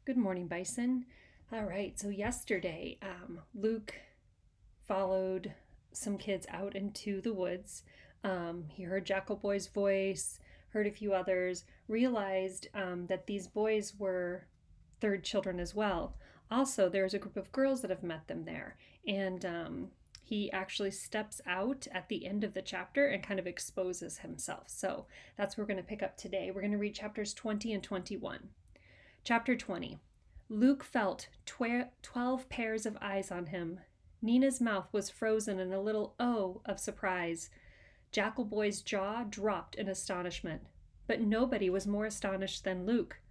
Good morning, Bison. All right, so yesterday, Luke followed some kids out into the woods. He heard Jackal Boy's voice, heard a few others, realized that these boys were third children as well. Also, there's a group of girls that have met them there. And he actually steps out at the end of the chapter and kind of exposes himself. So that's what we're going to pick up today. We're going to read chapters 20 and 21. Chapter 20. Luke felt 12 pairs of eyes on him. Nina's mouth was frozen in a little O of surprise. Jackal Boy's jaw dropped in astonishment. But nobody was more astonished than Luke.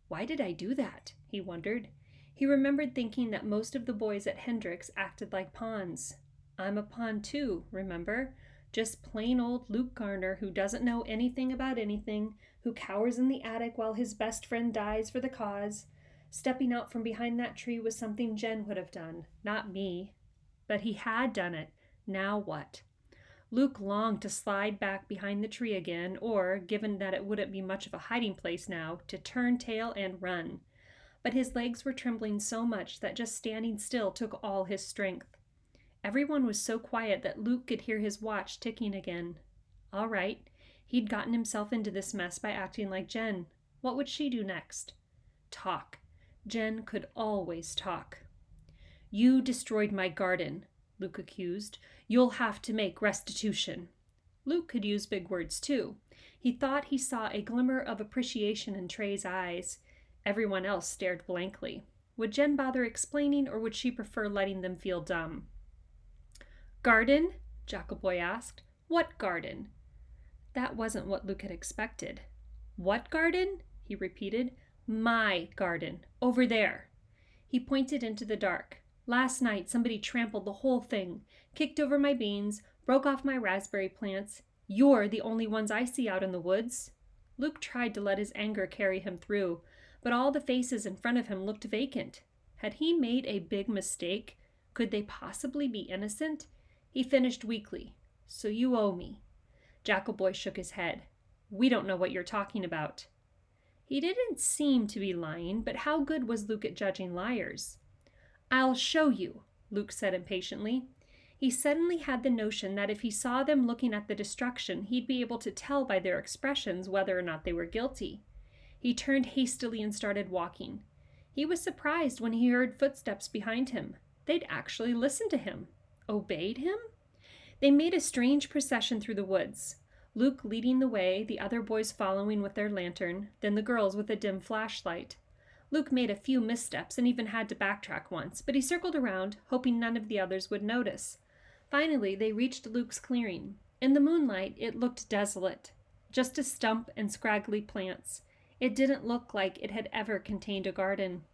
Why did I do that? He wondered. He remembered thinking that most of the boys at Hendrix acted like pawns. I'm a pawn too, remember? Just plain old Luke Garner who doesn't know anything about anything, who cowers in the attic while his best friend dies for the cause. Stepping out from behind that tree was something Jen would have done, not me. But he had done it. Now what? Luke longed to slide back behind the tree again, or, given that it wouldn't be much of a hiding place now, to turn tail and run. But his legs were trembling so much that just standing still took all his strength. Everyone was so quiet that Luke could hear his watch ticking again. All right, he'd gotten himself into this mess by acting like Jen. What would she do next? Talk. Jen could always talk. You destroyed my garden, Luke accused. You'll have to make restitution. Luke could use big words too. He thought he saw a glimmer of appreciation in Trey's eyes. Everyone else stared blankly. Would Jen bother explaining, or would she prefer letting them feel dumb? Garden? Jackal Boy asked. What garden? That wasn't what Luke had expected. What garden? He repeated. My garden. Over there. He pointed into the dark. Last night somebody trampled the whole thing, kicked over my beans, broke off my raspberry plants. You're the only ones I see out in the woods. Luke tried to let his anger carry him through, but all the faces in front of him looked vacant. Had he made a big mistake? Could they possibly be innocent? He finished weakly. So you owe me. Jackal Boy shook his head. We don't know what you're talking about. He didn't seem to be lying, but how good was Luke at judging liars? I'll show you, Luke said impatiently. He suddenly had the notion that if he saw them looking at the destruction, he'd be able to tell by their expressions whether or not they were guilty. He turned hastily and started walking. He was surprised when he heard footsteps behind him. They'd actually listened to him. Obeyed him? They made a strange procession through the woods. Luke leading the way, the other boys following with their lantern, then the girls with a dim flashlight. Luke made a few missteps and even had to backtrack once, but he circled around, hoping none of the others would notice. Finally, they reached Luke's clearing. In the moonlight, it looked desolate. Just a stump and scraggly plants. It didn't look like it had ever contained a garden.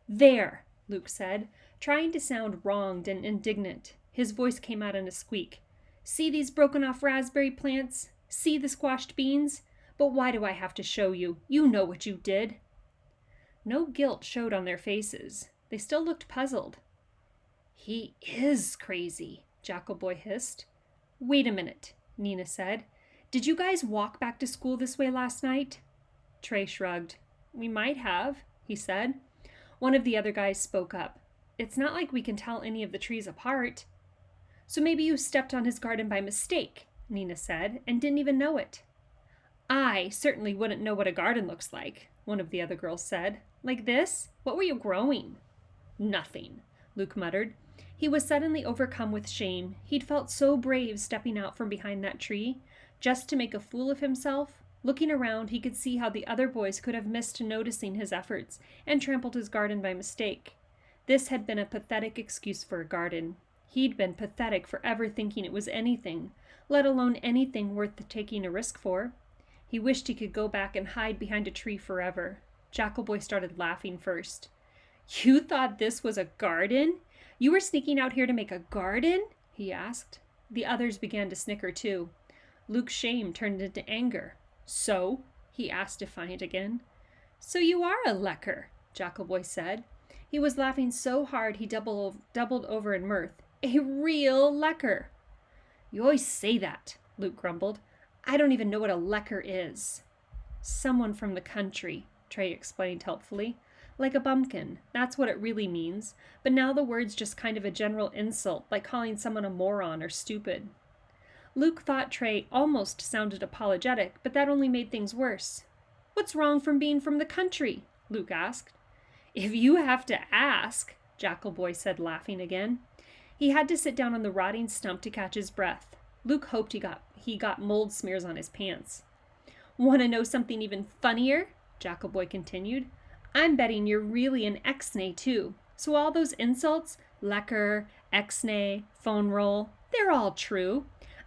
There, Luke said, trying to sound wronged and indignant. His voice came out in a squeak. See these broken off raspberry plants? See the squashed beans? But why do I have to show you? You know what you did. No guilt showed on their faces. They still looked puzzled. He is crazy, Jackal Boy hissed. Wait a minute, Nina said. Did you guys walk back to school this way last night? Trey shrugged. We might have, he said. One of the other guys spoke up. It's not like we can tell any of the trees apart. So maybe you stepped on his garden by mistake, Nina said, and didn't even know it. I certainly wouldn't know what a garden looks like, one of the other girls said. Like this? What were you growing? Nothing, Luke muttered. He was suddenly overcome with shame. He'd felt so brave stepping out from behind that tree, just to make a fool of himself. Looking around, he could see how the other boys could have missed noticing his efforts and trampled his garden by mistake. This had been a pathetic excuse for a garden. He'd been pathetic for ever thinking it was anything, let alone anything worth taking a risk for. He wished he could go back and hide behind a tree forever. Jackal Boy started laughing first. You thought this was a garden? You were sneaking out here to make a garden? He asked. The others began to snicker too. Luke's shame turned into anger. So? He asked defiant again. So you are a lecker, Jackal Boy said. He was laughing so hard he doubled over in mirth. A real lecker. You always say that, Luke grumbled. I don't even know what a lecker is. Someone from the country, Trey explained helpfully. Like a bumpkin, that's what it really means, but now the word's just kind of a general insult, like calling someone a moron or stupid. Luke thought Trey almost sounded apologetic, but that only made things worse. What's wrong from being from the country? Luke asked. If you have to ask, Jackal Boy said, laughing again. He had to sit down on the rotting stump to catch his breath. Luke hoped he got mold smears on his pants. Want to know something even funnier? Jackal Boy continued. I'm betting you're really an X-nay too. So all those insults, lecker, X-nay, phone roll, they're all true.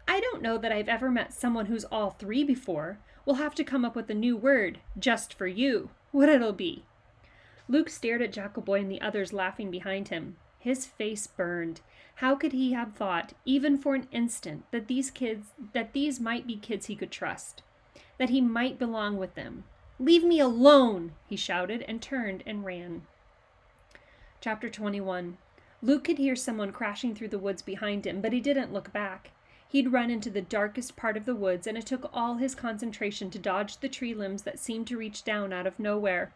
I don't know that I've ever met someone who's all three before. We'll have to come up with a new word, just for you. What it'll be. Luke stared at Jackal Boy and the others laughing behind him. His face burned. How could he have thought, even for an instant, that these might be kids he could trust? That he might belong with them? Leave me alone, he shouted and turned and ran. Chapter 21. Luke could hear someone crashing through the woods behind him, but he didn't look back. He'd run into the darkest part of the woods, and it took all his concentration to dodge the tree limbs that seemed to reach down out of nowhere.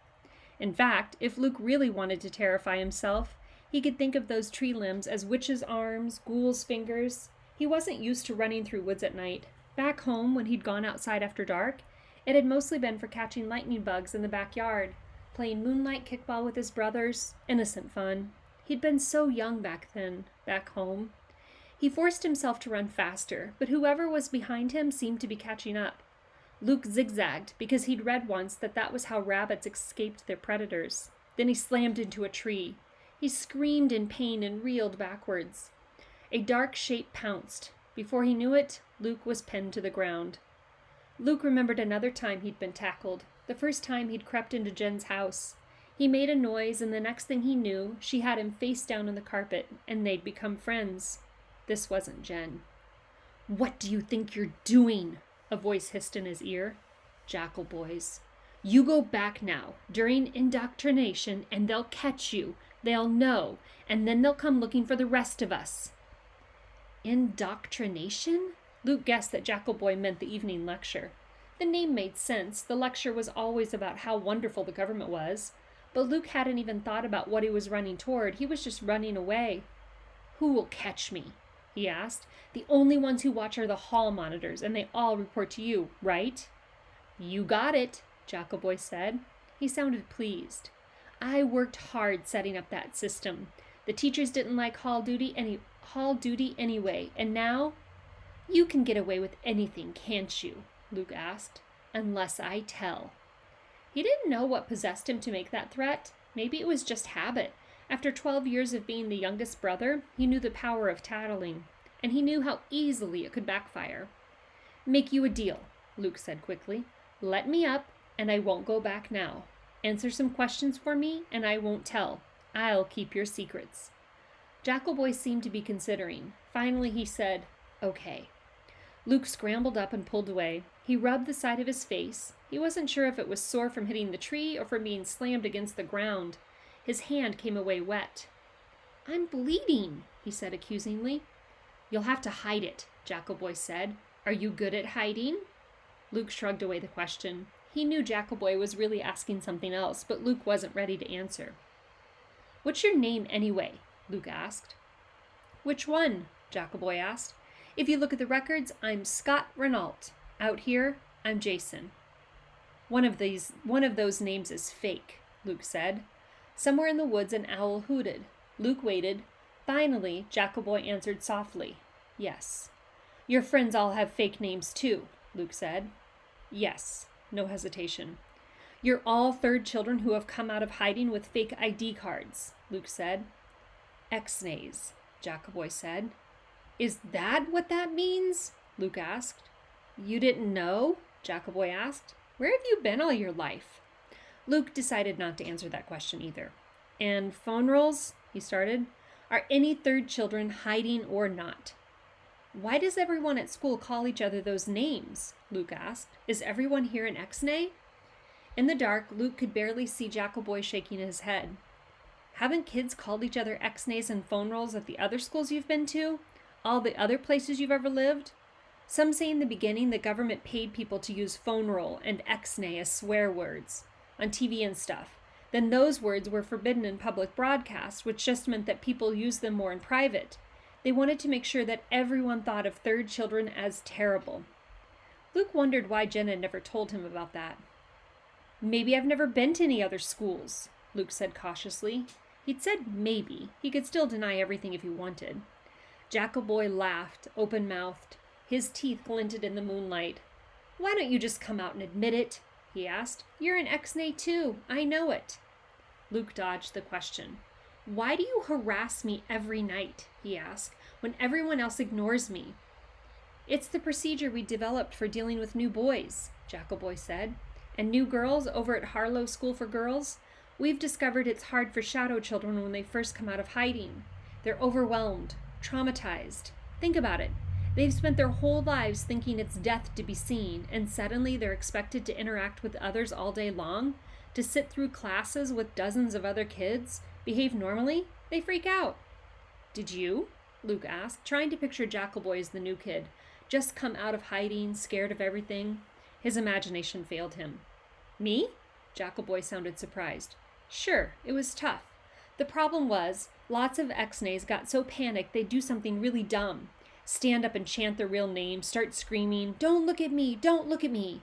In fact, if Luke really wanted to terrify himself, he could think of those tree limbs as witches' arms, ghouls' fingers. He wasn't used to running through woods at night. Back home, when he'd gone outside after dark, it had mostly been for catching lightning bugs in the backyard, playing moonlight kickball with his brothers, innocent fun. He'd been so young back then, back home. He forced himself to run faster, but whoever was behind him seemed to be catching up. Luke zigzagged because he'd read once that was how rabbits escaped their predators. Then he slammed into a tree. He screamed in pain and reeled backwards. A dark shape pounced. Before he knew it, Luke was pinned to the ground. Luke remembered another time he'd been tackled, the first time he'd crept into Jen's house. He made a noise, and the next thing he knew, she had him face down on the carpet, and they'd become friends. This wasn't Jen. What do you think you're doing? A voice hissed in his ear. Jackal Boys. You go back now, during indoctrination, and they'll catch you. They'll know, and then they'll come looking for the rest of us. Indoctrination? Luke guessed that Jackal Boy meant the evening lecture. The name made sense. The lecture was always about how wonderful the government was. But Luke hadn't even thought about what he was running toward. He was just running away. Who will catch me? He asked. The only ones who watch are the hall monitors, and they all report to you, right? You got it, Jackal Boy said. He sounded pleased. I worked hard setting up that system. The teachers didn't like hall duty anyway, and now? You can get away with anything, can't you? Luke asked. Unless I tell. He didn't know what possessed him to make that threat. Maybe it was just habit. After 12 years of being the youngest brother, he knew the power of tattling, and he knew how easily it could backfire. Make you a deal, Luke said quickly. Let me up, and I won't go back now. Answer some questions for me, and I won't tell. I'll keep your secrets. Jackal Boy seemed to be considering. Finally he said, okay. Luke scrambled up and pulled away. He rubbed the side of his face. He wasn't sure if it was sore from hitting the tree or from being slammed against the ground. His hand came away wet. I'm bleeding, he said accusingly. You'll have to hide it, Jackal Boy said. Are you good at hiding? Luke shrugged away the question. He knew Jackal Boy was really asking something else, but Luke wasn't ready to answer. What's your name anyway? Luke asked. Which one? Jackal Boy asked. If you look at the records, I'm Scott Renault. Out here, I'm Jason. One of those names is fake, Luke said. Somewhere in the woods an owl hooted. Luke waited. Finally, Jackal Boy answered softly. Yes. Your friends all have fake names too, Luke said. Yes. No hesitation. You're all third children who have come out of hiding with fake ID cards, Luke said. X-nays, Jackal Boy said. Is that what that means? Luke asked. You didn't know? Jackal Boy asked. Where have you been all your life? Luke decided not to answer that question either. And phone rolls, he started, are any third children hiding or not? Why does everyone at school call each other those names? Luke asked. Is everyone here an X-nay? In the dark, Luke could barely see Jackal Boy shaking his head. Haven't kids called each other X-nays and phone rolls at the other schools you've been to? All the other places you've ever lived? Some say in the beginning the government paid people to use phone roll and X-nay as swear words on TV and stuff. Then those words were forbidden in public broadcast, which just meant that people used them more in private. They wanted to make sure that everyone thought of third children as terrible. Luke wondered why Jen had never told him about that. Maybe I've never been to any other schools, Luke said cautiously. He'd said maybe. He could still deny everything if he wanted. Jackal Boy laughed, open-mouthed. His teeth glinted in the moonlight. Why don't you just come out and admit it? He asked. You're an ex-nay too. I know it. Luke dodged the question. Why do you harass me every night, he asked, when everyone else ignores me? It's the procedure we developed for dealing with new boys, Jackal Boy said. And new girls over at Harlow School for Girls? We've discovered it's hard for shadow children when they first come out of hiding. They're overwhelmed, traumatized. Think about it. They've spent their whole lives thinking it's death to be seen, and suddenly they're expected to interact with others all day long, to sit through classes with dozens of other kids, behave normally. They freak out. Did you? Luke asked, trying to picture Jackal Boy as the new kid, just come out of hiding, scared of everything. His imagination failed him. Me? Jackal Boy sounded surprised. Sure, it was tough. The problem was, lots of ex-nays got so panicked they'd do something really dumb. Stand up and chant their real name, start screaming, don't look at me, don't look at me.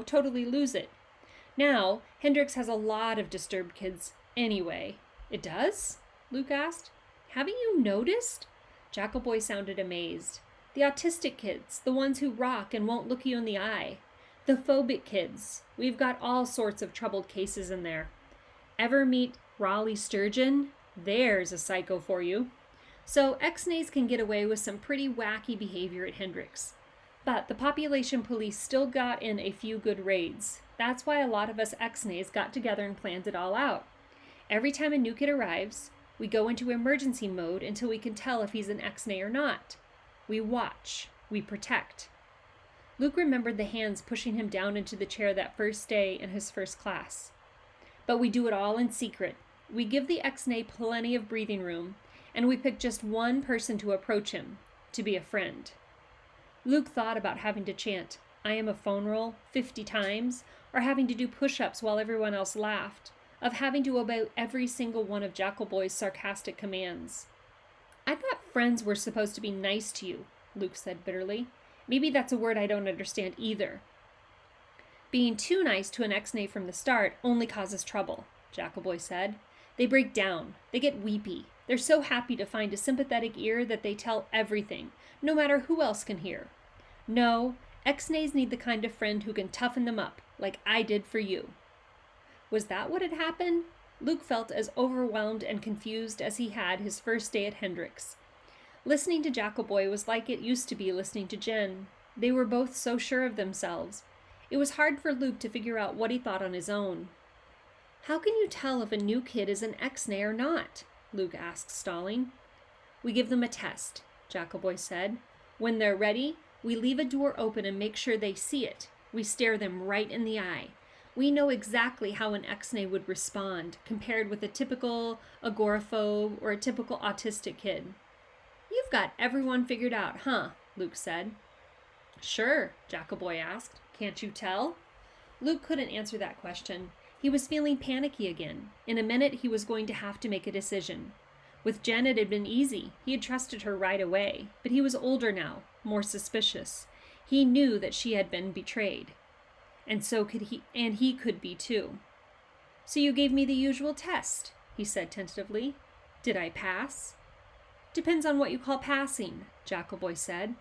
Totally lose it. Now, Hendrix has a lot of disturbed kids anyway. It does? Luke asked. Haven't you noticed? Jackal Boy sounded amazed. The autistic kids, the ones who rock and won't look you in the eye. The phobic kids. We've got all sorts of troubled cases in there. Ever meet Raleigh Sturgeon? There's a psycho for you. So ex-nays can get away with some pretty wacky behavior at Hendrix. But the population police still got in a few good raids. That's why a lot of us ex-nays got together and planned it all out. Every time a new kid arrives, we go into emergency mode until we can tell if he's an ex-nay or not. We watch. We protect. Luke remembered the hands pushing him down into the chair that first day in his first class. But we do it all in secret. We give the ex-nay plenty of breathing room, and we pick just one person to approach him, to be a friend. Luke thought about having to chant, I am a phone roll 50 times, or having to do push-ups while everyone else laughed, of having to obey every single one of Jackal Boy's sarcastic commands. I thought friends were supposed to be nice to you, Luke said bitterly. Maybe that's a word I don't understand either. Being too nice to an ex-nay from the start only causes trouble, Jackal Boy said. They break down. They get weepy. They're so happy to find a sympathetic ear that they tell everything, no matter who else can hear. No, ex-nays need the kind of friend who can toughen them up, like I did for you. Was that what had happened? Luke felt as overwhelmed and confused as he had his first day at Hendrix. Listening to Jackal Boy was like it used to be listening to Jen. They were both so sure of themselves. It was hard for Luke to figure out what he thought on his own. How can you tell if a new kid is an ex-nay or not? Luke asked, stalling. We give them a test, Jackal Boy said. When they're ready, we leave a door open and make sure they see it. We stare them right in the eye. We know exactly how an ex-nay would respond, compared with a typical agoraphobe or a typical autistic kid. You've got everyone figured out, huh? Luke said. Sure, Jackal Boy asked. Can't you tell? Luke couldn't answer that question. He was feeling panicky again. In a minute, he was going to have to make a decision. With Jen, it had been easy. He had trusted her right away. But he was older now, more suspicious. He knew that she had been betrayed. And he could be too. So you gave me the usual test, he said tentatively. Did I pass? Depends on what you call passing, Jackal Boy said.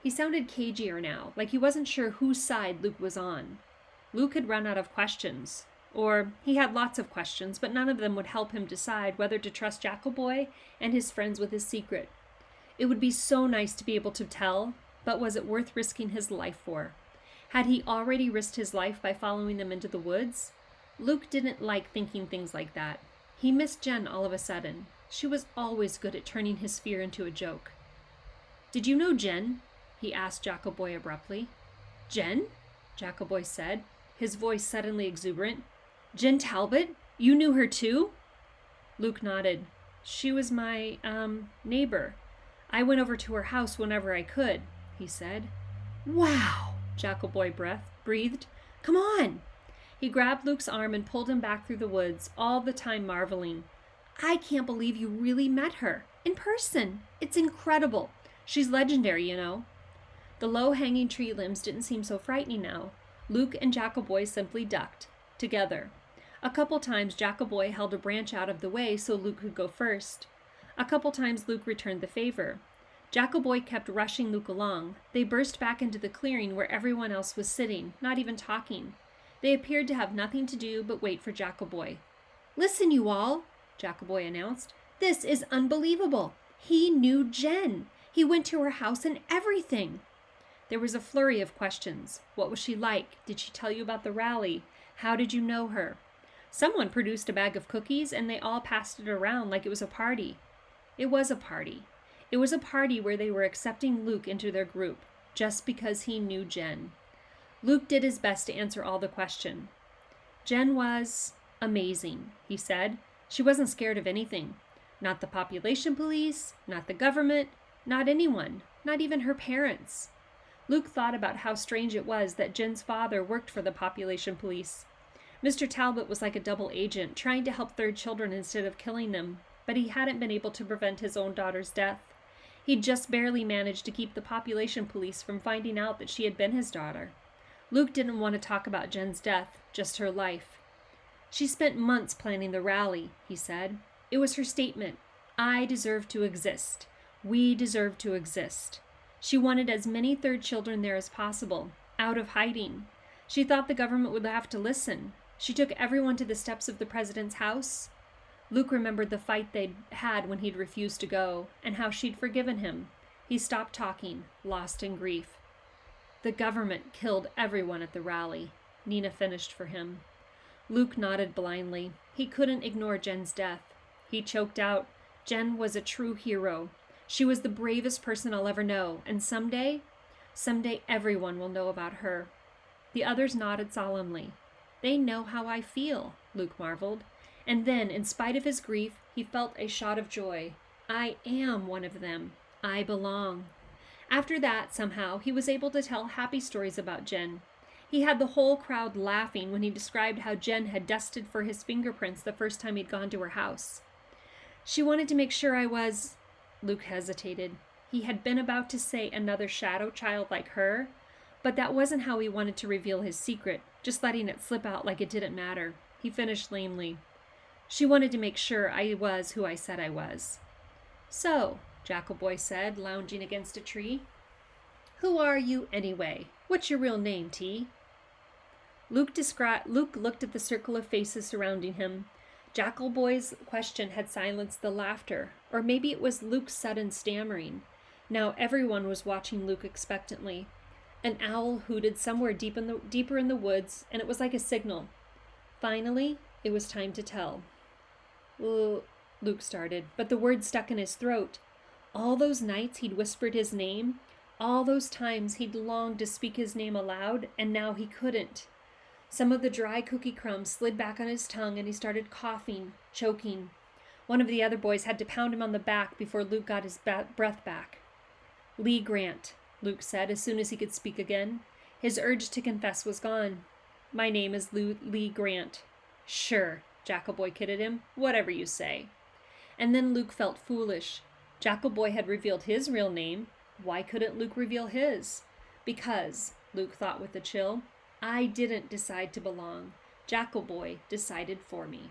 He sounded cagier now, like he wasn't sure whose side Luke was on. Luke had run out of questions. Or he had lots of questions, but none of them would help him decide whether to trust Jackal Boy and his friends with his secret. It would be so nice to be able to tell, but was it worth risking his life for? Had he already risked his life by following them into the woods? Luke didn't like thinking things like that. He missed Jen all of a sudden. She was always good at turning his fear into a joke. Did you know Jen? He asked Jackal Boy abruptly. Jen? Jackal Boy said, his voice suddenly exuberant. Jen Talbot? You knew her too? Luke nodded. She was my, neighbor. I went over to her house whenever I could, he said. Wow, Jackal Boy breathed. Come on. He grabbed Luke's arm and pulled him back through the woods, all the time marveling. I can't believe you really met her. In person. It's incredible. She's legendary, you know. The low-hanging tree limbs didn't seem so frightening now. Luke and Jackal Boy simply ducked, together. A couple times Jackal Boy held a branch out of the way so Luke could go first. A couple times Luke returned the favor. Jackal Boy kept rushing Luke along. They burst back into the clearing where everyone else was sitting, not even talking. They appeared to have nothing to do but wait for Jackal Boy. Listen, you all, Jackal Boy announced. This is unbelievable. He knew Jen. He went to her house and everything. There was a flurry of questions. What was she like? Did she tell you about the rally? How did you know her? Someone produced a bag of cookies and they all passed it around like it was a party. It was a party. It was a party where they were accepting Luke into their group, just because he knew Jen. Luke did his best to answer all the questions. Jen was amazing, he said. She wasn't scared of anything. Not the population police, not the government, not anyone, not even her parents. Luke thought about how strange it was that Jen's father worked for the population police. Mr. Talbot was like a double agent, trying to help third children instead of killing them, but he hadn't been able to prevent his own daughter's death. He'd just barely managed to keep the population police from finding out that she had been his daughter. Luke didn't want to talk about Jen's death, just her life. She spent months planning the rally, he said. It was her statement. I deserve to exist. We deserve to exist. She wanted as many third children there as possible, out of hiding. She thought the government would have to listen. She took everyone to the steps of the president's house. Luke remembered the fight they'd had when he'd refused to go, and how she'd forgiven him. He stopped talking, lost in grief. The government killed everyone at the rally, Nina finished for him. Luke nodded blindly. He couldn't ignore Jen's death. He choked out, Jen was a true hero. She was the bravest person I'll ever know, and someday everyone will know about her. The others nodded solemnly. They know how I feel, Luke marveled. And then, in spite of his grief, he felt a shot of joy. I am one of them. I belong. After that, somehow, he was able to tell happy stories about Jen. He had the whole crowd laughing when he described how Jen had dusted for his fingerprints the first time he'd gone to her house. She wanted to make sure I was... Luke hesitated. He had been about to say another shadow child like her, but that wasn't how he wanted to reveal his secret, just letting it slip out like it didn't matter. He finished lamely. She wanted to make sure I was who I said I was. So, Jackal Boy said, lounging against a tree. Who are you anyway? What's your real name, T? Luke looked at the circle of faces surrounding him. Jackal Boy's question had silenced the laughter, or maybe it was Luke's sudden stammering. Now everyone was watching Luke expectantly. An owl hooted somewhere deeper in the woods, and it was like a signal. Finally, it was time to tell. Luke started, but the words stuck in his throat. All those nights he'd whispered his name, all those times he'd longed to speak his name aloud, and now he couldn't. Some of the dry cookie crumbs slid back on his tongue, and he started coughing, choking. One of the other boys had to pound him on the back before Luke got his breath back. Lee Grant, Luke said as soon as he could speak again. His urge to confess was gone. My name is Lee Grant. Sure, Jackal Boy kidded him. Whatever you say. And then Luke felt foolish. Jackal Boy had revealed his real name. Why couldn't Luke reveal his? Because, Luke thought with a chill, I didn't decide to belong. Jackal Boy decided for me.